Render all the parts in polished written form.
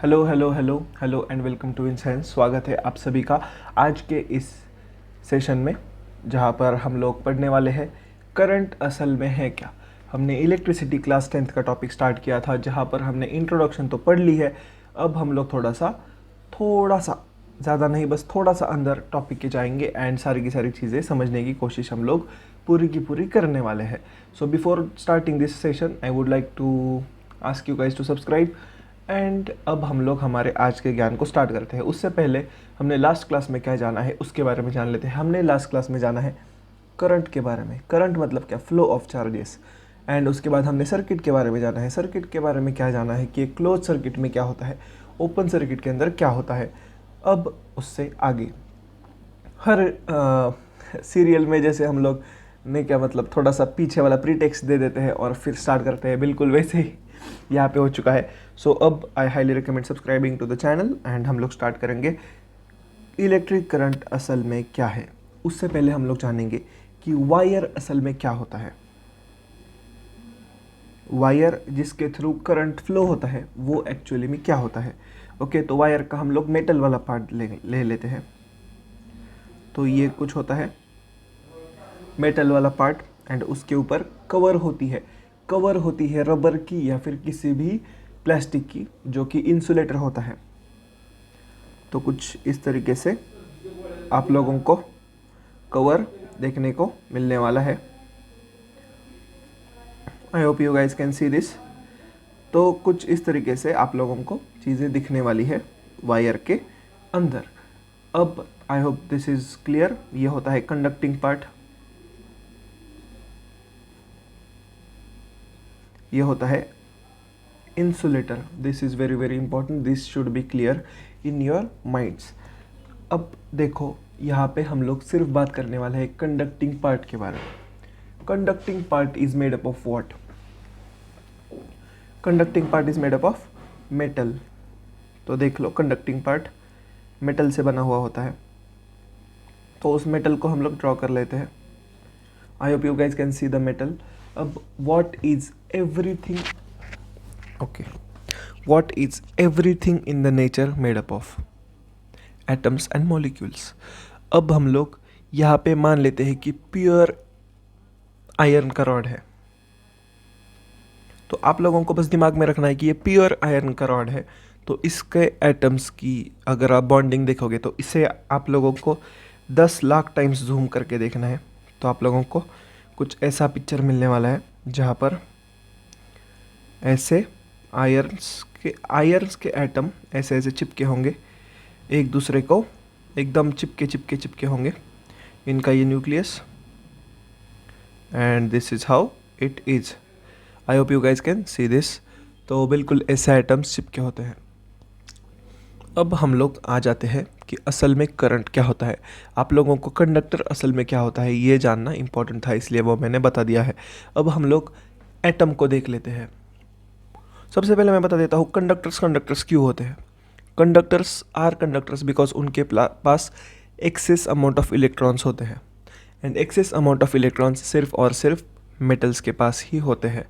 Hello hello hello hello and welcome to InScience. स्वागत है आप सभी का आज के इस सेशन में, जहाँ पर हम लोग पढ़ने वाले हैं करंट असल में है क्या। हमने इलेक्ट्रिसिटी क्लास 10th का टॉपिक स्टार्ट किया था, जहाँ पर हमने इंट्रोडक्शन तो पढ़ ली है। अब हम लोग थोड़ा सा ज़्यादा नहीं, बस थोड़ा सा अंदर टॉपिक के जाएंगे एंड सारी की सारी चीज़ें समझने की कोशिश हम लोग पूरी की पूरी करने वाले हैं। So before starting this session I would like to ask you guys to subscribe. And अब हम लोग हमारे आज के ज्ञान को स्टार्ट करते हैं। उससे पहले हमने लास्ट क्लास में क्या जाना है उसके बारे में जान लेते हैं। हमने लास्ट क्लास में जाना है करंट के बारे में। करंट मतलब क्या, फ्लो ऑफ चार्जेस। एंड उसके बाद हमने सर्किट के बारे में जाना है। सर्किट के बारे में क्या जाना है कि क्लोज सर्किट में क्या होता है, ओपन सर्किट के अंदर क्या होता है। अब उससे आगे हर सीरियल में जैसे हम लोग ने क्या मतलब थोड़ा सा पीछे वाला प्रीटेक्स्ट दे देते हैं और फिर स्टार्ट करते हैं, बिल्कुल वैसे ही यहाँ पे हो चुका है। सो अब I highly recommend subscribing to the channel and हम लोग स्टार्ट करेंगे इलेक्ट्रिक करंट असल में क्या है। उससे पहले हम लोग जानेंगे कि वायर असल में क्या होता है। वायर जिसके थ्रू करंट फ्लो होता है वो एक्चुअली में क्या होता है। ओके, तो वायर का हम लोग मेटल वाला पार्ट ले लेते हैं। तो ये कुछ होता है मेटल वाला पार्ट एंड उसके ऊपर कवर होती है। कवर होती है रबर की या फिर किसी भी प्लास्टिक की जो कि इंसुलेटर होता है। तो कुछ इस तरीके से आप लोगों को कवर देखने को मिलने वाला है। आई hope you guys can see this. तो कुछ इस तरीके से आप लोगों को चीज़ें दिखने वाली है वायर के अंदर। अब आई होप दिस इज़ क्लियर। ये होता है कंडक्टिंग पार्ट, ये होता है insulator. This is very very important, this should be clear in your minds. अब देखो यहाँ पे हम लोग सिर्फ बात करने वाले हैं कंडक्टिंग पार्ट के बारे में। Conducting part is made up of what? Conducting part is made up of metal. तो देख लो, कंडक्टिंग पार्ट मेटल से बना हुआ होता है। तो उस मेटल को हम लोग ड्रॉ कर लेते हैं। I hope you guys can see the metal. अब what is everything, okay, what is everything in the nature made up of? Atoms and molecules. अब हम लोग यहाँ पे मान लेते हैं कि प्योर आयरन का रॉड है। तो आप लोगों को बस दिमाग में रखना है कि ये प्योर आयरन का रॉड है। तो इसके एटम्स की अगर आप बॉन्डिंग देखोगे तो इसे आप लोगों को 10 लाख टाइम्स जूम करके देखना है। तो आप लोगों को कुछ ऐसा पिक्चर मिलने वाला है जहाँ पर ऐसे आयरन्स के एटम ऐसे ऐसे चिपके होंगे एक दूसरे को, एकदम चिपके चिपके चिपके होंगे। इनका ये nucleus and this is how it is. I hope you guys can see this. तो बिल्कुल ऐसे एटम्स चिपके होते हैं। अब हम लोग आ जाते हैं कि असल में करंट क्या होता है। आप लोगों को कंडक्टर असल में क्या होता है ये जानना इंपॉर्टेंट था, इसलिए वो मैंने बता दिया है। अब हम लोग एटम को देख लेते हैं। सबसे पहले मैं बता देता हूँ कंडक्टर्स क्यों होते हैं। कंडक्टर्स आर कंडक्टर्स बिकॉज उनके पास एक्सेस अमाउंट ऑफ इलेक्ट्रॉन्स होते हैं। And excess amount of electrons सिर्फ और सिर्फ मेटल्स के पास ही होते हैं।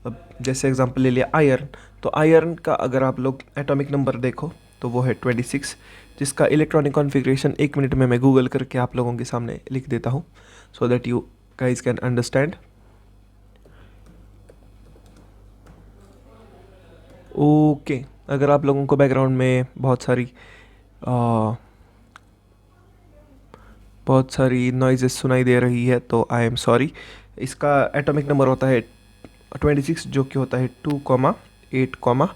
अब जैसे एग्जांपल ले लिया आयरन। तो आयरन का अगर आप लोग एटॉमिक नंबर देखो तो वो है 26, जिसका इलेक्ट्रॉनिक कॉन्फ़िगरेशन 1 मिनट में मैं गूगल करके आप लोगों के सामने लिख देता हूँ so that you guys can understand. Okay, अगर आप लोगों को बैकग्राउंड में बहुत सारी नॉइजेस सुनाई दे रही है तो आई एम सॉरी। इसका एटॉमिक नंबर होता है 26, जो कि होता है 2,8,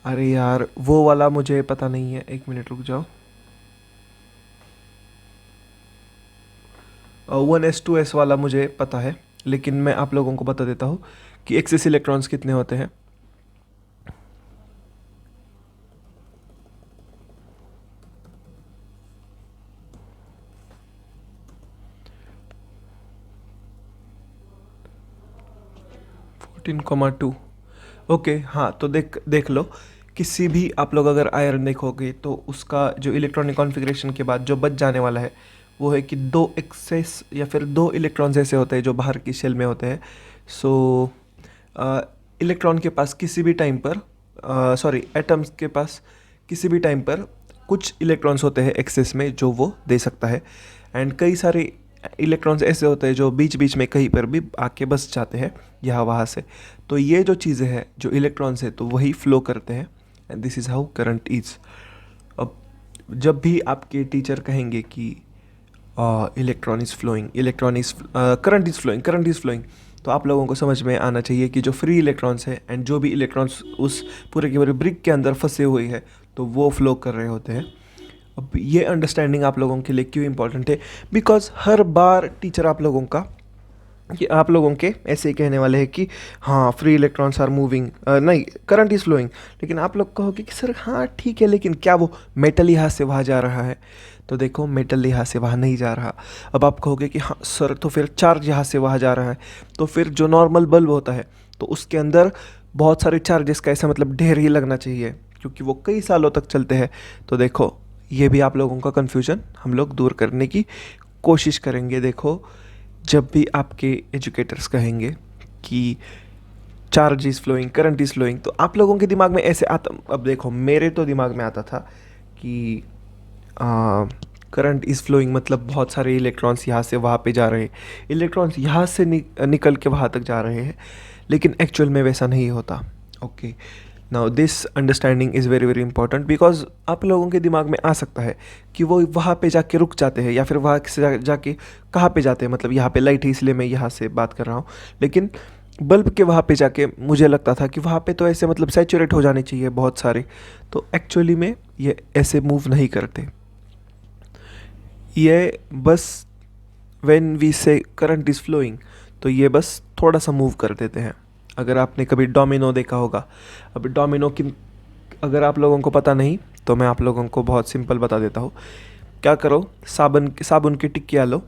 अरे यार वो वाला मुझे पता नहीं है, 1 मिनट रुक जाओ। 1s 2s वाला मुझे पता है, लेकिन मैं आप लोगों को बता देता हूँ कि एक्सेस इलेक्ट्रॉन्स कितने होते हैं। Fourteen comma two. ओके हाँ, तो देख लो, किसी भी आप लोग अगर आयरन देखोगे तो उसका जो इलेक्ट्रॉनिक कॉन्फ़िगरेशन के बाद जो बच जाने वाला है वो है कि 2 एक्सेस या फिर 2 इलेक्ट्रॉन्स ऐसे होते हैं जो बाहर की शेल में होते हैं। सो इलेक्ट्रॉन के पास किसी भी टाइम पर सॉरी एटम्स के पास किसी भी टाइम पर कुछ इलेक्ट्रॉन्स होते हैं एक्सेस में जो वो दे सकता है, एंड कई सारे इलेक्ट्रॉन्स ऐसे होते हैं जो बीच बीच में कहीं पर भी आके बस जाते हैं यहाँ वहाँ से। तो ये जो चीज़ें हैं जो इलेक्ट्रॉन्स है तो वही फ्लो करते हैं, and this is how current is. अब जब भी आपके टीचर कहेंगे कि electron is flowing, current is flowing, तो आप लोगों को समझ में आना चाहिए कि जो फ्री इलेक्ट्रॉन्स है एंड जो भी इलेक्ट्रॉन्स उस पूरे के पूरे ब्रिक के अंदर फंसे हुए हैं तो वो फ्लो कर रहे होते हैं। अब ये अंडरस्टैंडिंग आप लोगों के लिए क्यों इंपॉर्टेंट है, बिकॉज हर बार टीचर आप लोगों का कि आप लोगों के ऐसे ही कहने वाले हैं कि हाँ फ्री इलेक्ट्रॉन्स आर मूविंग, नहीं करंट इज़ फ्लोइंग, लेकिन आप लोग कहोगे कि सर हाँ ठीक है लेकिन क्या वो मेटल यहाँ से वहाँ जा रहा है? तो देखो मेटल यहाँ से वहाँ नहीं जा रहा। अब आप कहोगे कि हाँ सर तो फिर चार्ज यहाँ से वहाँ जा रहा है, तो फिर जो नॉर्मल बल्ब होता है तो उसके अंदर बहुत सारे चार्जेस का ऐसा मतलब ढेर ही लगना चाहिए क्योंकि वो कई सालों तक चलते हैं। तो देखो ये भी आप लोगों का कन्फ्यूजन हम लोग दूर करने की कोशिश करेंगे। देखो जब भी आपके एजुकेटर्स कहेंगे कि charge is flowing, current is flowing, तो आप लोगों के दिमाग में ऐसे आता, अब देखो मेरे तो दिमाग में आता था कि करंट इज़ फ्लोइंग मतलब बहुत सारे इलेक्ट्रॉन्स यहाँ से वहाँ पे जा रहे हैं, इलेक्ट्रॉन्स यहाँ से निकल के वहाँ तक जा रहे हैं, लेकिन एक्चुअल में वैसा नहीं होता। Okay, now this understanding is very very important because आप लोगों के दिमाग में आ सकता है कि वो वहाँ पे जाके रुक जाते हैं या फिर वहाँ से जाके कहाँ पे जाते हैं, मतलब यहाँ पे लाइट है इसलिए मैं यहाँ से बात कर रहा हूँ, लेकिन बल्ब के वहाँ पे जाके मुझे लगता था कि वहाँ पे तो ऐसे मतलब सैचुरेट हो जाने चाहिए बहुत सारे, तो एक्चुअली में ये ऐसे मूव नहीं करते। ये बस व्हेन वी से करंट इज़ फ्लोइंग तो ये बस थोड़ा सा मूव कर देते हैं। अगर आपने कभी डोमिनो देखा होगा, अब डोमिनो की अगर आप लोगों को पता नहीं तो मैं आप लोगों को बहुत सिंपल बता देता हूँ। क्या करो, साबुन की टिक्कियाँ लो,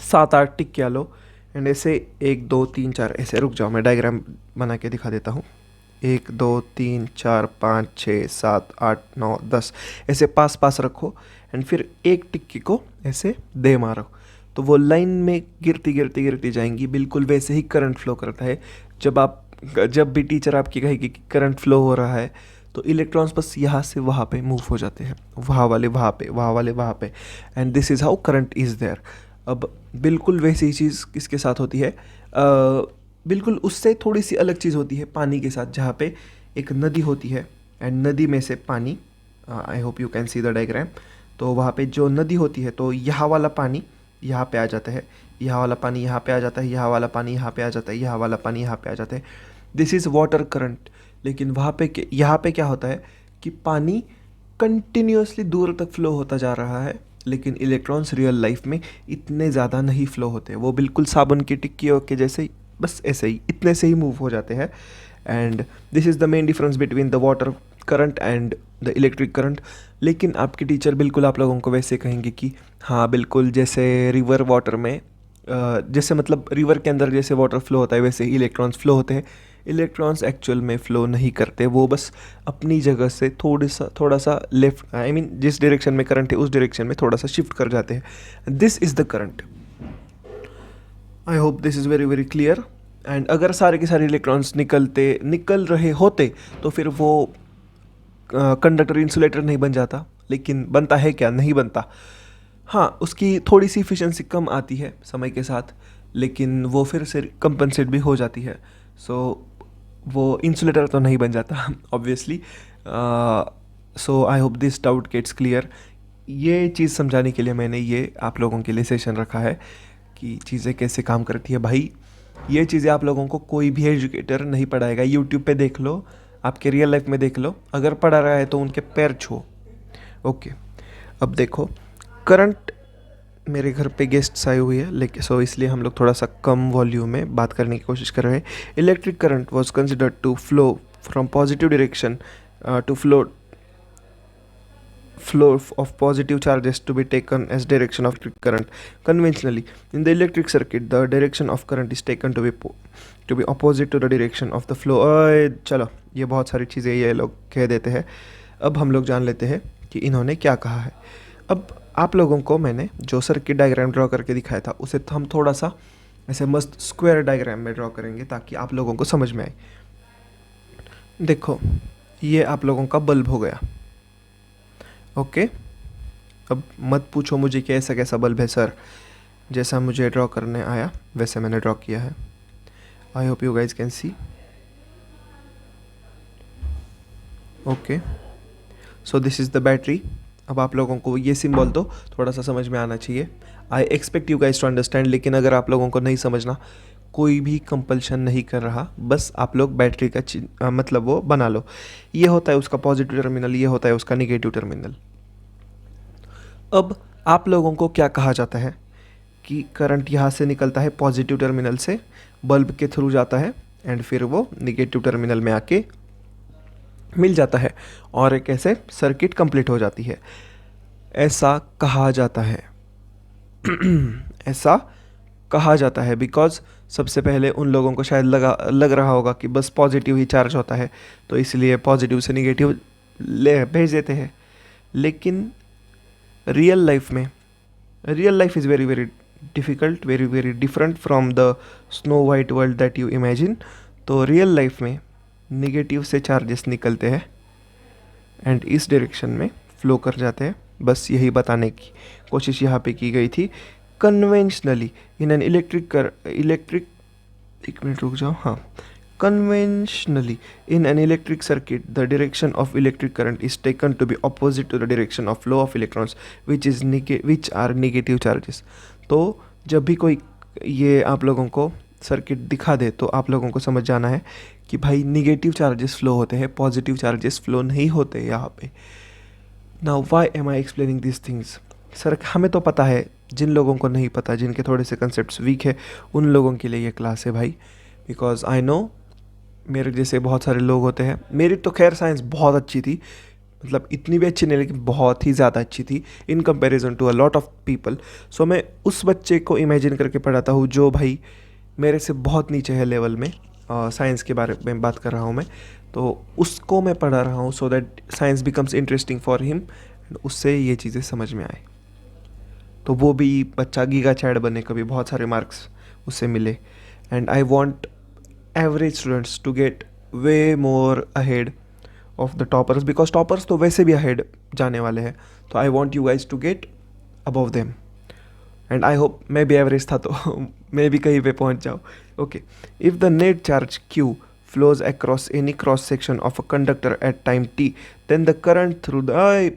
7-8 टिक्कियाँ लो, एंड ऐसे 1 2 3 4 ऐसे, रुक जाओ मैं डायग्राम बना के दिखा देता हूँ। 1 2 3 4 5 6 7 8 9 10 ऐसे पास पास रखो, एंड फिर एक टिक्की को ऐसे दे मारो तो वो लाइन में गिरती गिरती गिरती जाएंगी। बिल्कुल वैसे ही करंट फ्लो करता है। जब भी टीचर आपकी कहेगी कि करंट फ्लो हो रहा है तो इलेक्ट्रॉन्स बस यहाँ से वहाँ पे मूव हो जाते हैं, वहाँ वाले वहाँ पे, वहाँ वाले वहाँ पे, and this is how current is there. अब बिल्कुल वैसी ही चीज़ किसके साथ होती है, बिल्कुल उससे थोड़ी सी अलग चीज़ होती है पानी के साथ, जहाँ पे एक नदी होती है एंड नदी में से पानी, आई hope you can see the diagram, तो वहाँ पे जो नदी होती है तो यहाँ वाला पानी यहाँ पे आ जाता है, यहाँ वाला पानी यहाँ पे आ जाता है, यहाँ वाला पानी यहाँ पे आ जाता है, यहाँ वाला पानी यहाँ पे आ जाता है। This is water current. लेकिन वहाँ पे यहाँ पे क्या होता है कि पानी कंटिन्यूसली दूर तक फ्लो होता जा रहा है, लेकिन इलेक्ट्रॉन्स रियल लाइफ में इतने ज़्यादा नहीं फ्लो होते। वो बिल्कुल साबुन की टिक्कियों के जैसे ही, बस ऐसे ही इतने से ही मूव हो जाते हैं। And this is the main difference between the water current and the electric current. लेकिन आपके टीचर बिल्कुल आप लोगों को वैसे कहेंगे कि हाँ बिल्कुल जैसे रिवर वाटर में जैसे मतलब रिवर के अंदर जैसे वाटर फ्लो होता है वैसे ही इलेक्ट्रॉन्स फ्लो होते हैं। इलेक्ट्रॉन्स एक्चुअल में फ़्लो नहीं करते, वो बस अपनी जगह से थोड़ा सा लेफ्ट, आई मीन जिस डायरेक्शन में करंट है उस डायरेक्शन में थोड़ा सा शिफ्ट कर जाते हैं। This is the current. I hope this is very very clear. And अगर सारे के सारे इलेक्ट्रॉन्स निकल रहे होते तो फिर वो कंडक्टर इंसुलेटर नहीं बन जाता। लेकिन बनता है क्या? नहीं बनता। हाँ, उसकी थोड़ी सी इफिशिएंसी कम आती है समय के साथ, लेकिन वो फिर से कंपनसेट भी हो जाती है। सो वो इंसुलेटर तो नहीं बन जाता obviously. So I hope this doubt gets clear. ये चीज़ समझाने के लिए मैंने ये आप लोगों के लिए सेशन रखा है कि चीज़ें कैसे काम करती है। भाई ये चीज़ें आप लोगों को कोई भी एजुकेटर नहीं पढ़ाएगा। यूट्यूब पे देख लो, आपके रियल लाइफ में देख लो, अगर पढ़ा रहा है तो उनके पैर छुओ। ओके, अब देखो करंट, मेरे घर पे गेस्ट्स आए हुए हैं, लेकिन सो इसलिए हम लोग थोड़ा सा कम वॉल्यूम में बात करने की कोशिश कर रहे हैं। Electric current was considered to flow from positive direction to flow of positive charges to be taken as direction of electric current. Conventionally, in the electric circuit, the direction of current is taken to be opposite to the direction of the flow. चलो, ये बहुत सारी चीज़ें ये लोग कह देते हैं। अब हम लोग जान लेते हैं कि इन्होंने क्या कहा है। अब आप लोगों को मैंने जो सर्किट डायग्राम ड्रॉ करके दिखाया था उसे तो हम थोड़ा सा ऐसे मस्त स्क्वायर डायग्राम में ड्रॉ करेंगे ताकि आप लोगों को समझ में आए। देखो, ये आप लोगों का बल्ब हो गया। ओके, अब मत पूछो मुझे कि ऐसा कैसा बल्ब है सर, जैसा मुझे ड्रॉ करने आया वैसे मैंने ड्रॉ किया है। आई hope you guys can C. Okay, so this is the battery. अब आप लोगों को ये सिंबल तो थोड़ा सा समझ में आना चाहिए। I expect you guys to understand, लेकिन अगर आप लोगों को नहीं समझना, कोई भी कंपल्शन नहीं कर रहा, बस आप लोग बैटरी का मतलब वो बना लो। ये होता है उसका पॉजिटिव टर्मिनल, ये होता है उसका निगेटिव टर्मिनल। अब आप लोगों को क्या कहा जाता है कि करंट यहाँ से निकलता है पॉजिटिव टर्मिनल से, बल्ब के थ्रू जाता है एंड फिर वो निगेटिव टर्मिनल में आके मिल जाता है और एक ऐसे सर्किट कंप्लीट हो जाती है। ऐसा कहा जाता है ऐसा कहा जाता है बिकॉज सबसे पहले उन लोगों को शायद लग रहा होगा कि बस पॉजिटिव ही चार्ज होता है, तो इसलिए पॉजिटिव से निगेटिव ले भेज देते हैं। लेकिन real life is very very difficult, very very different from the snow white world that you imagine. तो रियल लाइफ में निगेटिव से चार्जेस निकलते हैं एंड इस डायरेक्शन में फ्लो कर जाते हैं। बस यही बताने की कोशिश यहाँ पे की गई थी। कन्वेंशनली इन एन इलेक्ट्रिक एक मिनट रुक जाओ, हाँ। Conventionally, in an electric circuit, the direction of electric current is taken to be opposite to the direction of flow of electrons, which are negative charges. तो जब भी कोई ये आप लोगों को सर्किट दिखा दे तो आप लोगों को समझ जाना है कि भाई निगेटिव चार्जेस फ्लो होते हैं, पॉजिटिव चार्जेस फ्लो नहीं होते यहाँ पे। Now why am I explaining this things? Sir हमें तो पता है, जिन लोगों को नहीं पता, जिनके थोड़े से कंसेप्ट्स वीक है, उन लोगों के लिए ये क्लास है भाई। बिकॉज आई नो मेरे जैसे बहुत सारे लोग होते हैं। मेरी तो खैर साइंस बहुत अच्छी थी, मतलब इतनी भी अच्छी नहीं लेकिन बहुत ही ज़्यादा अच्छी थी in comparison to a lot of people. So मैं उस बच्चे को इमेजिन करके पढ़ाता हूँ जो भाई मेरे से बहुत नीचे है लेवल में, साइंस के बारे में बात कर रहा हूँ मैं, तो उसको मैं पढ़ा रहा हूँ so that science becomes interesting for him, उससे ये चीज़ें समझ में आए, तो वो भी बच्चा गीगा चैड बने, कभी बहुत सारे मार्क्स उससे मिले। And I want average students to get way more ahead of the toppers, because toppers तो वैसे भी ahead जाने वाले हैं, तो I want you guys to get above them and I hope मैं भी average था तो मैं भी कहीं पे पहुंच जाऊँ। Okay, if the net charge Q flows across any cross section of a conductor at time t, then the current through the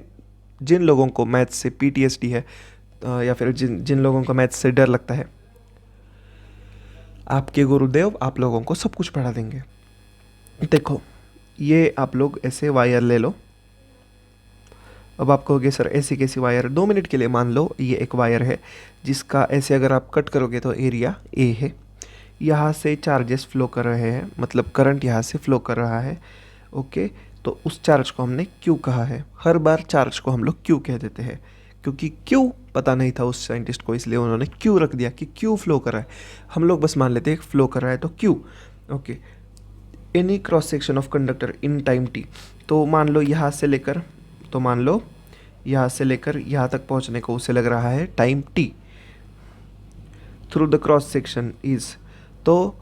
जिन लोगों को मैथ्स से PTSD है या फिर जिन लोगों को मैथ्स से डर लगता है, आपके गुरुदेव आप लोगों को सब कुछ पढ़ा देंगे। देखो, ये आप लोग ऐसे वायर ले लो। अब आप कहोगे सर ऐसी कैसी वायर? 2 मिनट के लिए मान लो ये एक वायर है जिसका ऐसे अगर आप कट करोगे तो एरिया ए है। यहाँ से चार्जेस फ्लो कर रहे हैं, मतलब करंट यहाँ से फ्लो कर रहा है। ओके, तो उस चार्ज को हमने क्यू कहा है। हर बार चार्ज को हम लोग क्यू कह देते हैं क्योंकि क्यू पता नहीं था उस साइंटिस्ट को, इसलिए उन्होंने क्यू रख दिया कि क्यू फ्लो कर रहा है। हम लोग बस मान लेते हैं फ्लो कर रहा है तो Q. Okay, any cross section of conductor in time T, तो मान लो यहाँ से लेकर, तो मान लो यहाँ से लेकर यहाँ तक पहुँचने को उसे लग रहा है time T through the cross section is. तो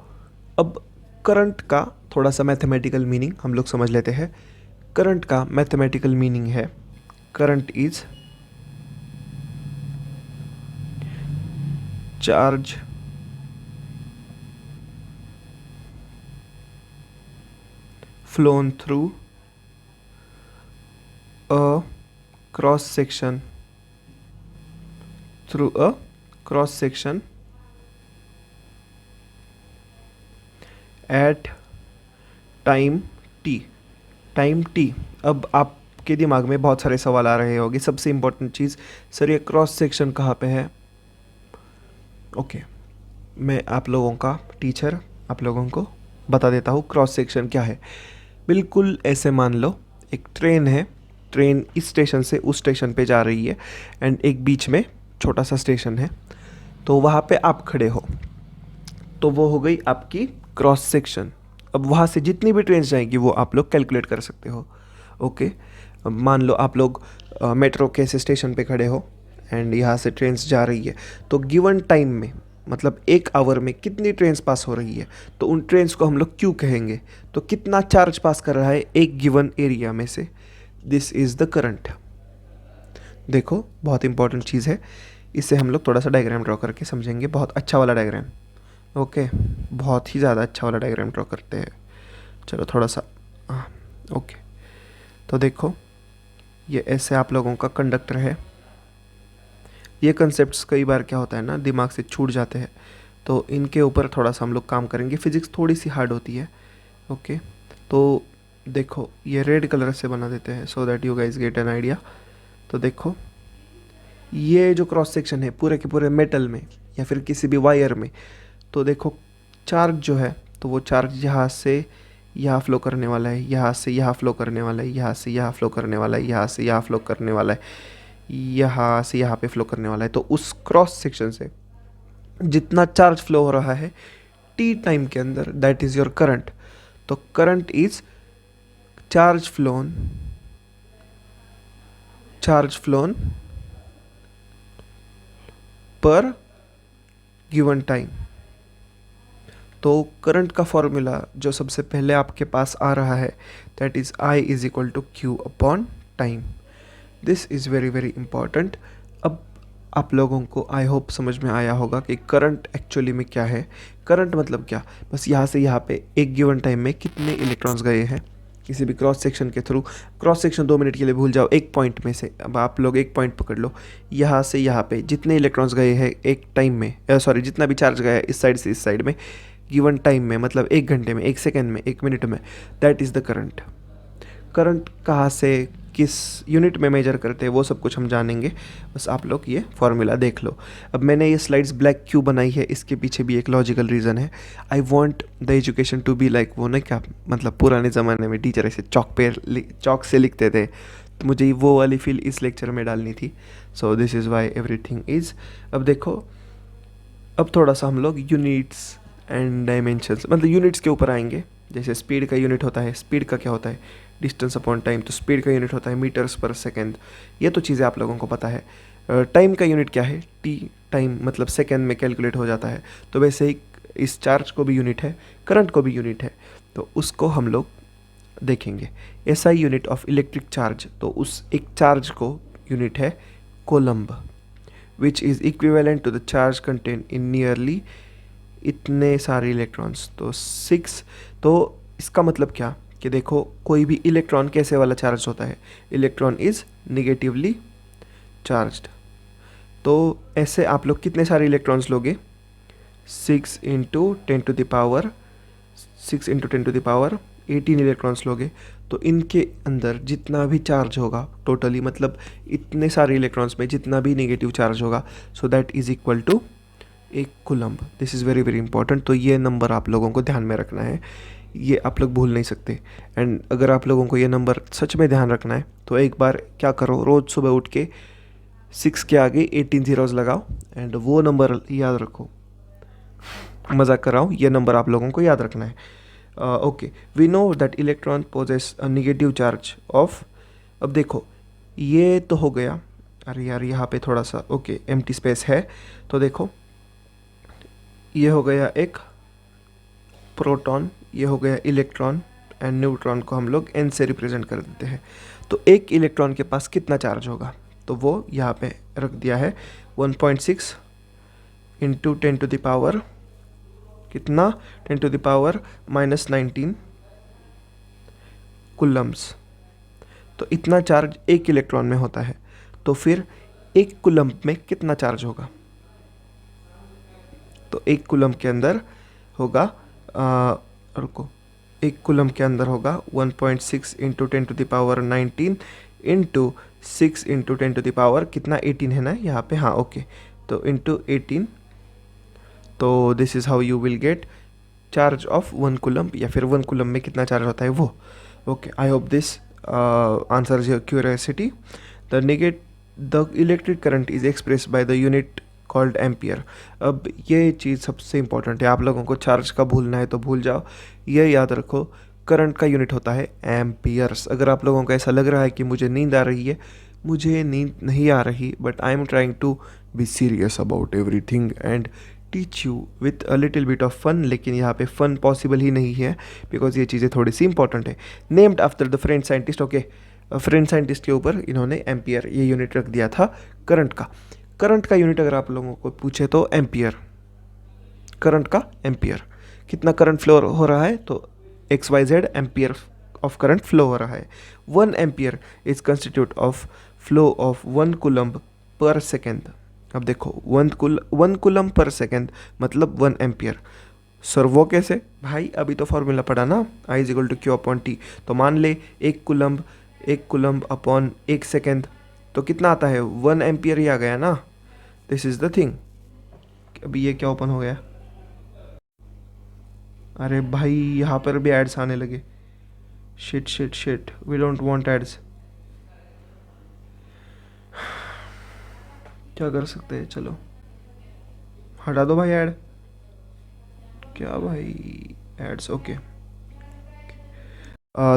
अब करंट का थोड़ा सा मैथमेटिकल मीनिंग हम लोग समझ लेते हैं। करंट का मैथमेटिकल मीनिंग है current is charge flown through a cross section at time t। अब आपके दिमाग में बहुत सारे सवाल आ रहे होंगे। सबसे इम्पोर्टेंट चीज़, सर ये क्रॉस सेक्शन कहाँ पे है? ओके, मैं आप लोगों का टीचर आप लोगों को बता देता हूँ क्रॉस सेक्शन क्या है। बिल्कुल ऐसे मान लो एक ट्रेन है, ट्रेन इस स्टेशन से उस स्टेशन पे जा रही है एंड एक बीच में छोटा सा स्टेशन है, तो वहाँ पे आप खड़े हो, तो वो हो गई आपकी क्रॉस सेक्शन। अब वहाँ से जितनी भी ट्रेन जाएंगी वो आप लोग कैलकुलेट कर सकते हो। ओके, मान लो आप लोग मेट्रो के स्टेशन पे खड़े हो एंड यहाँ से ट्रेन जा रही है, तो गिवन टाइम में मतलब 1 आवर में कितनी ट्रेन्स पास हो रही है, तो उन ट्रेन्स को हम लोग क्यू कहेंगे। तो कितना चार्ज पास कर रहा है एक गिवन एरिया में से, दिस इज़ द करंट। देखो बहुत इंपॉर्टेंट चीज़ है, इससे हम लोग थोड़ा सा डायग्राम ड्रॉ करके समझेंगे, बहुत अच्छा वाला डायग्राम। ओके, बहुत ही ज़्यादा अच्छा वाला डायग्राम ड्रॉ करते हैं। चलो थोड़ा सा, हाँ ओके। तो देखो ये ऐसे आप लोगों का कंडक्टर है। ये कंसेप्ट्स कई बार क्या होता है ना, दिमाग से छूट जाते हैं, तो इनके ऊपर थोड़ा सा हम लोग काम करेंगे। फिज़िक्स थोड़ी सी हार्ड होती है। ओके, तो देखो ये रेड कलर से बना देते हैं so that you guys get an idea. तो देखो ये जो क्रॉस सेक्शन है पूरे के पूरे मेटल में या फिर किसी भी वायर में, तो देखो चार्ज जो है, तो वो चार्ज यहाँ से यहाँ फ्लो करने वाला है, यहाँ से यहाँ फ्लो करने वाला है, यहाँ से यहाँ फ्लो करने वाला है, यहाँ से यहाँ फ्लो करने वाला है, यहाँ से यहाँ पे फ्लो करने वाला है। तो उस क्रॉस सेक्शन से जितना चार्ज फ्लो हो रहा है टी टाइम के अंदर, दैट इज़ योर करंट। तो current is charge flown per given time. तो करंट का फॉर्मूला जो सबसे पहले आपके पास आ रहा है, that is I is equal to q upon time. This is very very important. अब आप लोगों को आई होप समझ में आया होगा कि करंट एक्चुअली में क्या है। करंट मतलब क्या, बस यहाँ से यहाँ पे एक गिवन टाइम में कितने इलेक्ट्रॉन्स गए हैं किसी भी क्रॉस सेक्शन के थ्रू। क्रॉस सेक्शन 2 मिनट के लिए भूल जाओ, एक पॉइंट में से अब आप लोग एक पॉइंट पकड़ लो, यहाँ से यहाँ पे जितने इलेक्ट्रॉन्स गए हैं एक टाइम में, सॉरी जितना भी चार्ज गया है इस साइड से इस साइड में गिवन टाइम में, मतलब 1 घंटे में, 1 सेकेंड में, 1 मिनट में, that is the current. Current कहाँ से किस यूनिट में मेजर करते हैं वो सब कुछ हम जानेंगे, बस आप लोग ये फॉर्मूला देख लो। अब मैंने ये स्लाइड्स ब्लैक क्यों बनाई है, इसके पीछे भी एक लॉजिकल रीज़न है। I want the education to be like वो ना, क्या मतलब पुराने ज़माने में टीचर ऐसे चॉक से लिखते थे, तो मुझे वो वाली फील इस लेक्चर में डालनी थी। सो this is why everything is. अब देखो, अब थोड़ा सा हम लोग यूनिट्स एंड डायमेंशंस, मतलब यूनिट्स के ऊपर आएंगे। जैसे स्पीड का यूनिट होता है, स्पीड का क्या होता है, डिस्टेंस अपॉन टाइम। तो स्पीड का यूनिट होता है मीटर्स पर सेकेंड, ये तो चीज़ें आप लोगों को पता है। टाइम का यूनिट क्या है, टी टाइम, मतलब सेकेंड में कैलकुलेट हो जाता है। तो वैसे ही इस चार्ज को भी यूनिट है, करंट को भी यूनिट है, तो उसको हम लोग देखेंगे। SI unit of electric charge, तो उस एक चार्ज को यूनिट है coulomb, which is equivalent to the charge contain in nearly इतने सारे इलेक्ट्रॉन्स, तो 6। तो इसका मतलब क्या कि देखो कोई भी इलेक्ट्रॉन कैसे वाला चार्ज होता है, इलेक्ट्रॉन इज़ निगेटिवली चार्ज्ड। तो ऐसे आप लोग कितने सारे इलेक्ट्रॉन्स लोगे, 6 into 10 to the power 18 electrons लोगे। तो इनके अंदर जितना भी चार्ज होगा टोटली, मतलब इतने सारे इलेक्ट्रॉन्स में जितना भी नेगेटिव चार्ज होगा, so that is equal to एक coulomb. This is very very important. तो ये नंबर आप लोगों को ध्यान में रखना है, ये आप लोग भूल नहीं सकते। एंड अगर आप लोगों को ये नंबर सच में ध्यान रखना है तो एक बार क्या करो, रोज़ सुबह उठ के 6 के आगे 18 ज़ीरोज़ लगाओ एंड वो नंबर याद रखो। मजाक कर रहा हूँ, ये नंबर आप लोगों को याद रखना है। Okay, we know that electron possess a negative charge of. अब देखो ये तो हो गया, अरे यार यहाँ पे थोड़ा सा ओके एम्प्टी स्पेस है। तो देखो ये हो गया एक प्रोटॉन, ये हो गया इलेक्ट्रॉन, एंड न्यूट्रॉन को हम लोग n से रिप्रेजेंट कर देते हैं। तो एक इलेक्ट्रॉन के पास कितना चार्ज होगा, तो वो यहाँ पे रख दिया है 1.6 इंटू 10 टू द पावर कितना, 10 टू द पावर -19 कुलम्ब्स। तो इतना चार्ज एक इलेक्ट्रॉन में होता है। तो फिर एक कुलम्ब में कितना चार्ज होगा, तो एक कुलम्ब के अंदर होगा रुको, एक कुलम्ब के अंदर होगा 1.6 into 10 to the power 19 into 6 into 10 to the power कितना, 18 है ना यहाँ पे, हाँ ओके, तो इंटू 18। तो this is how you will get charge of 1 coulomb, या फिर 1 कुलम्ब में कितना चार्ज होता है वो। Okay, I hope this answers your curiosity. The electric current is express by the unit called ampere. अब ये चीज़ सबसे इंपॉर्टेंट है, आप लोगों को चार्ज का भूलना है तो भूल जाओ, ये याद रखो, करंट का यूनिट होता है एम्पियर्स। अगर आप लोगों को ऐसा लग रहा है कि मुझे नींद आ रही है, मुझे नींद नहीं आ रही, but I am trying to be serious about everything and teach you with a little bit of fun, लेकिन यहाँ पे फन पॉसिबल ही नहीं है बिकॉज ये चीज़ें थोड़ी सी इंपॉर्टेंट है। Named after the French scientist, okay, French scientist के ऊपर इन्होंने एम्पियर ये यूनिट रख दिया था करंट का। करंट का यूनिट अगर आप लोगों को पूछे तो एम्पियर, करंट का एम्पियर, कितना करंट फ्लो हो रहा है तो XYZ ampere of current flow हो रहा है। 1 ampere is constitute of flow of 1 coulomb पर सेकेंड। अब देखो 1 कूलम्ब पर सेकेंड मतलब 1 एम्पियर। सर वो कैसे भाई, अभी तो फॉर्मूला पढ़ा ना, I is equal to q upon t. तो मान ले 1 कूलम्ब अपॉन 1 सेकेंड तो कितना आता है, 1 एम्पियर ही आ गया ना। This is the thing. अभी ये क्या ओपन हो गया, अरे भाई यहाँ पर भी एड्स आने लगे। Shit shit shit, we don't want ads. क्या कर सकते हैं, चलो हटा दो भाई ऐड। क्या भाई एड्स, ओके।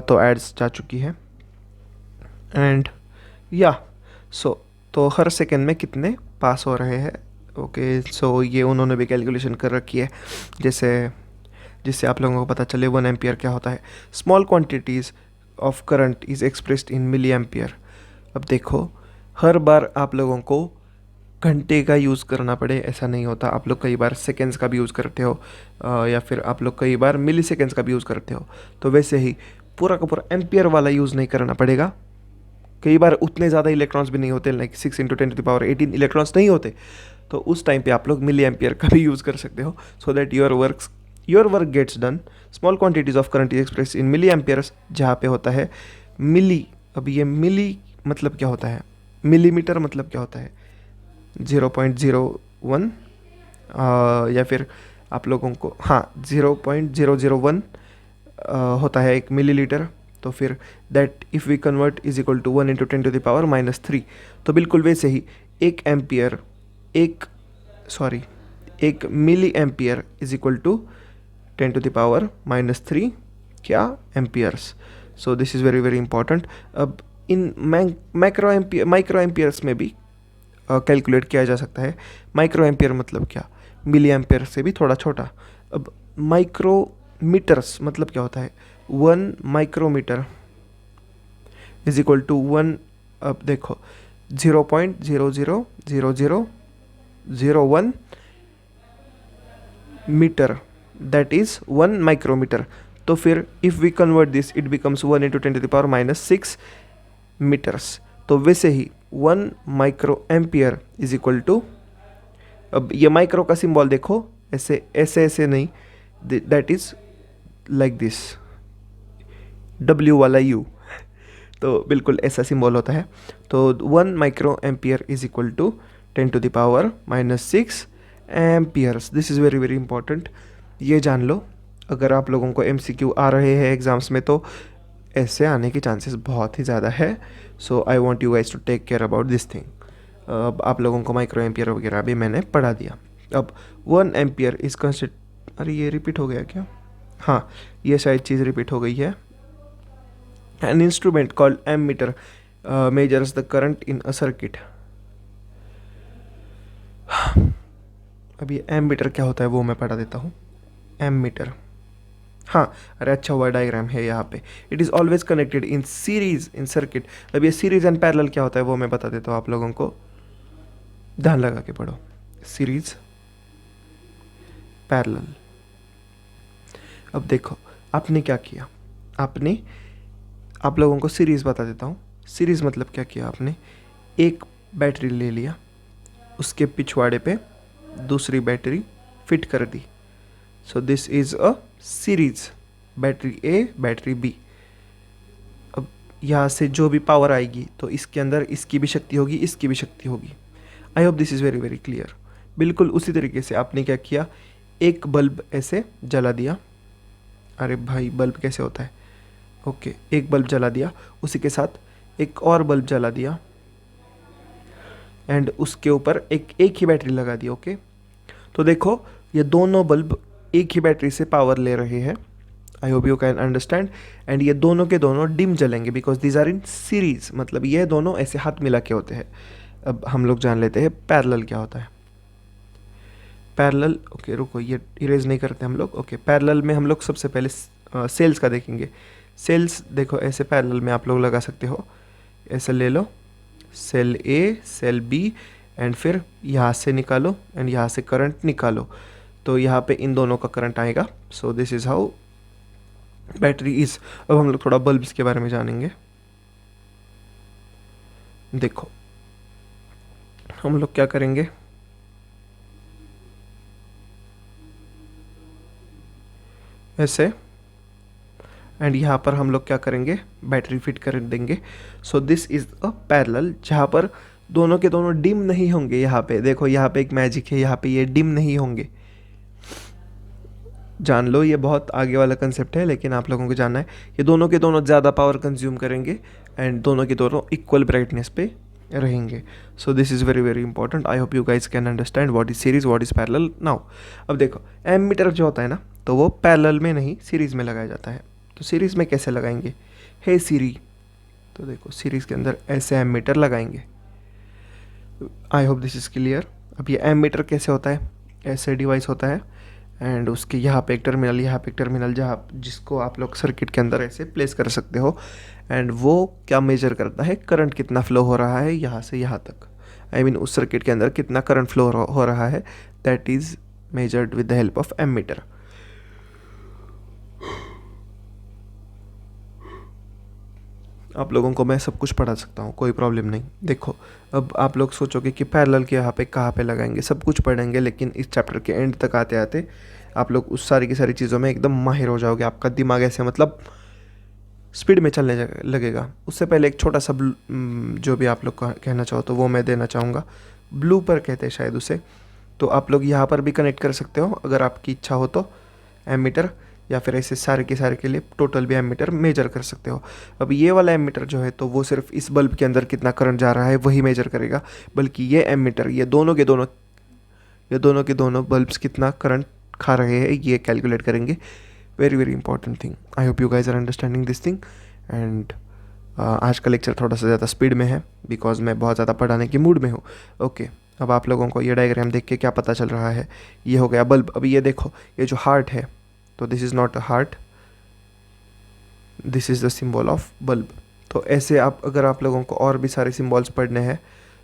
तो एड्स जा चुकी है एंड या सो तो हर सेकेंड में कितने पास हो रहे हैं, ओके। सो ये उन्होंने भी कैलकुलेशन कर रखी है जैसे जिससे आप लोगों को पता चले 1 एम्पियर क्या होता है। Small quantities of current is expressed in milliampere. अब देखो हर बार आप लोगों को घंटे का यूज़ करना पड़े ऐसा नहीं होता, आप लोग कई बार सेकेंड्स का भी यूज़ करते हो या फिर आप लोग कई बार मिली सेकेंड्स का भी यूज़ करते हो। तो वैसे ही पूरा का पूरा एम्पियर वाला यूज़ नहीं करना पड़ेगा। कई बार उतने ज़्यादा इलेक्ट्रॉन्स भी नहीं होते, लाइक 6 × 10⁻18 इलेक्ट्रॉन्स नहीं होते, तो उस टाइम पे आप लोग मिली एम्पियर का भी यूज़ कर सकते हो so that your work gets done. Small quantities of current is express in milliamperes, जहाँ पे होता है मिली। अब ये मिली मतलब क्या होता है, मिलीमीटर मतलब क्या होता है, 0.01 या फिर आप लोगों को हाँ 0.001 होता है एक मिलीलीटर। तो फिर that if we convert is equal to 1 × 10⁻³ तो बिल्कुल वैसे ही एक milliampere is equal to 10⁻³ क्या amperes. So this is very very important. अब इन माइक्रो एम्पियर्स में भी कैलकुलेट किया जा सकता है। माइक्रो एम्पियर मतलब क्या, मिली एम्पियर से भी थोड़ा छोटा। अब माइक्रोमीटर्स मतलब क्या होता है, 1 माइक्रोमीटर इज इक्वल टू 1, अब देखो 0.000001 मीटर, दैट इज़ 1 माइक्रोमीटर। तो फिर if we convert this it becomes 1 × 10⁻⁻6 metres. तो वैसे ही 1 microampere is equal to, अब ये माइक्रो का सिंबल देखो ऐसे ऐसे ऐसे नहीं, that is like this, W वाला U, तो बिल्कुल ऐसा सिंबल होता है। तो 1 microampere is equal to 10⁻⁻6 amperes. This is very very important, ये जान लो। अगर आप लोगों को MCQ आ रहे हैं एग्ज़ाम्स में तो ऐसे आने के चांसेस बहुत ही ज़्यादा है। So I want you guys to take care about this thing. अब आप लोगों को माइक्रो एम्पियर वगैरह भी मैंने पढ़ा दिया। अब 1 एम्पियर इज अरे ये रिपीट हो गया क्या, हाँ ये शायद चीज़ रिपीट हो गई है। An instrument called ammeter measures the current in a circuit. अब ये एमीटर क्या होता है वो मैं पढ़ा देता हूँ। एमीटर, हाँ अरे अच्छा हुआ डायग्राम है यहाँ पे। It is always connected in series in circuit. अब ये सीरीज एंड पैरेलल क्या होता है वो मैं बता देता हूँ आप लोगों को, ध्यान लगा के पढ़ो। सीरीज पैरेलल, अब देखो आपने क्या किया, आपने आप लोगों को सीरीज बता देता हूँ। सीरीज मतलब क्या किया आपने, एक बैटरी ले लिया, उसके पिछवाड़े पे दूसरी बैटरी फिट कर दी। So this is a series, battery A battery B। अब यहाँ से जो भी पावर आएगी तो इसके अंदर इसकी भी शक्ति होगी, इसकी भी शक्ति होगी। आई hope this is very very clear. बिल्कुल उसी तरीके से आपने क्या किया, एक बल्ब ऐसे जला दिया। अरे भाई बल्ब कैसे होता है, ओके एक बल्ब जला दिया, उसी के साथ एक और बल्ब जला दिया एंड उसके ऊपर एक ही बैटरी लगा दी, ओके। तो देखो ये दोनों बल्ब एक ही बैटरी से पावर ले रहे हैं। I hope you can understand. And ये दोनों के दोनों डिम जलेंगे because these are in series, मतलब ये दोनों ऐसे हाथ मिला के होते हैं। अब हम लोग जान लेते हैं पैरेलल क्या होता है। पैरेलल, ओके रुको, ये इरेज नहीं करते हम लोग। ओके, पैरेलल में हम लोग सबसे पहले सेल्स का देखेंगे। सेल्स देखो ऐसे पैरेलल में आप लोग लगा सकते हो, ऐसे ले लो, cell A, cell B, and फिर यहाँ से निकालो एंड यहाँ से करंट निकालो, तो यहाँ पे इन दोनों का करंट आएगा। सो this is how battery is. अब हम लोग थोड़ा बल्ब्स के बारे में जानेंगे। देखो हम लोग क्या करेंगे, ऐसे, एंड यहाँ पर हम लोग क्या करेंगे, बैटरी फिट कर देंगे। सो दिस इज़ अ पैरेलल, जहाँ पर दोनों के दोनों डिम नहीं होंगे। यहाँ पे देखो, यहाँ पे एक मैजिक है, यहाँ पे ये डिम नहीं होंगे। जान लो, ये बहुत आगे वाला कंसेप्ट है, लेकिन आप लोगों को जानना है। ये दोनों के दोनों ज़्यादा पावर कंज्यूम करेंगे एंड दोनों के दोनों इक्वल ब्राइटनेस पे रहेंगे। सो this is very very important. I hope you guys can understand what is series, what is parallel now. अब देखो, एमीटर जो होता है ना, तो वो पैरेलल में नहीं सीरीज़ में लगाया जाता है। तो सीरीज़ में कैसे लगाएंगे, हे सीरी, तो देखो सीरीज़ के अंदर ऐसे एमीटर लगाएंगे। आई होप दिस इज़ क्लियर। अब ये एमीटर कैसे होता है, ऐसे डिवाइस होता है एंड उसके यहाँ पे एक टर्मिनल, यहाँ पे एक टर्मिनल, जहाँ जिसको आप लोग सर्किट के अंदर ऐसे प्लेस कर सकते हो। एंड वो क्या मेजर करता है, करंट कितना फ्लो हो रहा है यहाँ से यहाँ तक। आई मीन उस सर्किट के अंदर कितना करंट फ्लो हो रहा है, that is measured with the help of ammeter. आप लोगों को मैं सब कुछ पढ़ा सकता हूँ, कोई प्रॉब्लम नहीं। देखो अब आप लोग सोचोगे कि पैरेलल के यहाँ पे कहाँ पे लगाएंगे, सब कुछ पढ़ेंगे, लेकिन इस चैप्टर के एंड तक आते आते आप लोग उस सारी की सारी चीज़ों में एकदम माहिर हो जाओगे। आपका दिमाग ऐसे मतलब स्पीड में चलने लगेगा। उससे पहले एक छोटा सा जो भी आप लोग कहना चाहो तो वो मैं देना चाहूँगा। ब्लू पर कहते हैं शायद उसे, तो आप लोग यहाँ पर भी कनेक्ट कर सकते हो अगर आपकी इच्छा हो तो एमीटर, या फिर ऐसे सारे के लिए टोटल भी एमीटर मेजर कर सकते हो। अब ये वाला एमीटर जो है तो वो सिर्फ इस बल्ब के अंदर कितना करंट जा रहा है वही मेजर करेगा, बल्कि ये एमीटर ये दोनों के दोनों बल्ब्स कितना करंट खा रहे हैं ये कैलकुलेट करेंगे। Very very important thing. I hope you guys are understanding this thing. And आज का लेक्चर थोड़ा सा ज़्यादा स्पीड में है बिकॉज मैं बहुत ज़्यादा पढ़ाने के मूड में हूँ। ओके, अब आप लोगों को ये डायग्राम देख के क्या पता चल रहा है, ये हो गया बल्ब। अभी ये देखो, ये जो हार्ट है, तो this is not a heart, this is the symbol of bulb. तो ऐसे आप अगर आप लोगों को और भी सारे सिम्बॉल्स पढ़ने हैं,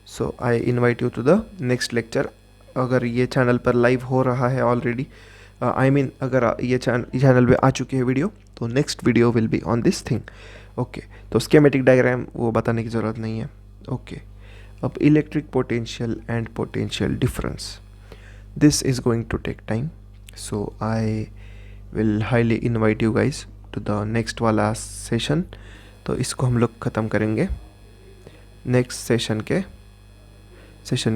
so I invite you to the next lecture. अगर ये चैनल पर लाइव हो रहा है ऑलरेडी, आई मीन अगर ये चैनल पे आ चुकी है वीडियो, तो next video will be on this thing. Okay, तो स्कीमेटिक डायग्राम वो बताने की ज़रूरत नहीं है। ओके, अब electric potential and potential difference, this is going to take time, so I will highly invite you guys to the next वाला session. तो इसको हम लोग ख़त्म करेंगे नेक्स्ट सेशन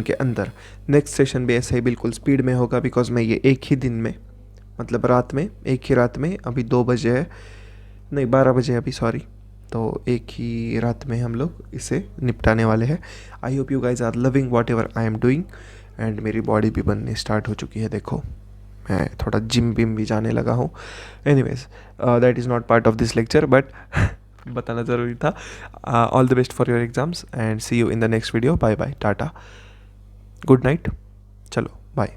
के अंदर। नेक्स्ट सेशन भी ऐसे ही बिल्कुल स्पीड में होगा बिकॉज मैं ये एक ही दिन में, मतलब रात में, एक ही रात में, अभी 2 बजे है, नहीं 12 बजे अभी, सॉरी, तो एक ही रात में हम लोग इसे निपटाने वाले हैं। I hope you guys are loving whatever I am doing. And मेरी बॉडी भी बनने स्टार्ट हो चुकी है, देखो मैं थोड़ा जिम विम भी जाने लगा हूँ। Anyways, that is not part of this lecture, but बताना ज़रूरी था। All the best for your exams and see you in the next video. Bye bye, tata, good night, चलो बाय।